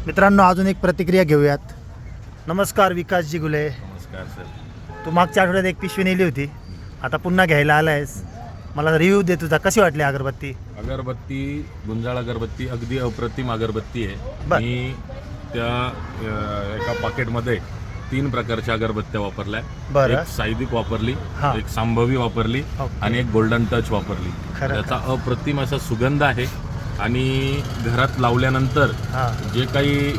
मित्रांनो अजून एक प्रतिक्रिया घेऊयात. नमस्कार विकासजी गुले. नमस्कार सर. तू मागच्या आठवड्यात एक पिशवी नेली होती, आता पुन्हा घ्यायला आलायस. मला रिव्ह्यू दे तुझा, कशी वाटली अगरबत्ती? अगरबत्ती गुंजाळ अगरबत्ती अगदी अप्रतिम अगरबत्ती आहे. बर. मी त्या एका पॉकेटमध्ये 3 प्रकारच्या अगरबत्त्या वापरल्या. बरं. एक सायदिक वापरली, हा. एक सांभवी वापरली ओके. आणि एक गोल्डन टच वापरली. खरं. त्याचा अप्रतिम असा सुगंध आहे आणि घरात लावल्यानंतर हां जे काही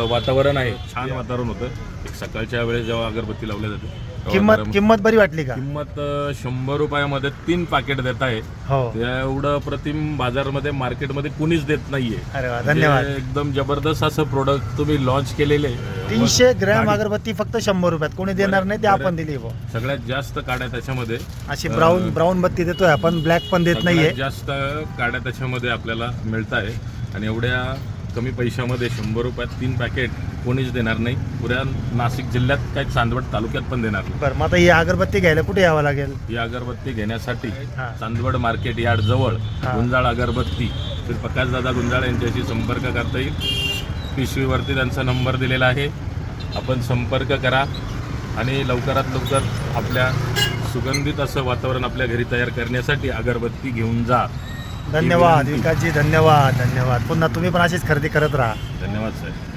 वातावरण आहे, छान वातावरण होतं. एक सकाळच्या वेळेस जेव्हा अगरबत्ती लावल्या जाते तेव्हा किंमत बरी वाटली का? किंमत 100 रुपयामध्ये 3 पॅकेट देत आहे. हो. एवढं प्रतिम बाजारमध्ये मार्केटमध्ये कुणीच देत नाहीये. अरे वा, धन्यवाद. म्हणजे एकदम जबरदस्त असं प्रोडक्ट तुम्ही लॉन्च केलेले. 300 ग्रॅम अगरबत्ती फक्त 100 रुपयात. कोणी देणार नाही, ते आपण दिली. सगळ्यात जास्त काड्या त्याच्यामध्ये अशी ब्राऊन बत्ती देतोय आपण, ब्लॅक पण देत नाहीये. सगळ्यात जास्त काड्या त्याच्यामध्ये आपल्याला मिळत आहे आणि एवढ्या कमी पैशामध्ये 100 रुपयात 3 पॅकेट कोणीच देणार नाही. पुऱ्या नाशिक जिल्ह्यात काही चांदवड तालुक्यात पण देणार नाही. बरं, मग आता ही अगरबत्ती घ्यायला कुठे यावं लागेल? ही अगरबत्ती घेण्यासाठी हा. चांदवड मार्केट यार्ड जवळ हा. गुंजाळ अगरबत्ती श्री प्रकाशदादा गुंजाळ यांच्याशी संपर्क करता येईल. पिशवीवरती त्यांचा नंबर दिलेला आहे. आपण संपर्क करा आणि लवकरात लवकर आपल्या सुगंधित असं वातावरण आपल्या घरी तयार करण्यासाठी अगरबत्ती घेऊन जा. धन्यवाद विकासजी, धन्यवाद. पुन्हा तुम्ही पण अशीच खरेदी करत राहा. धन्यवाद साहेब.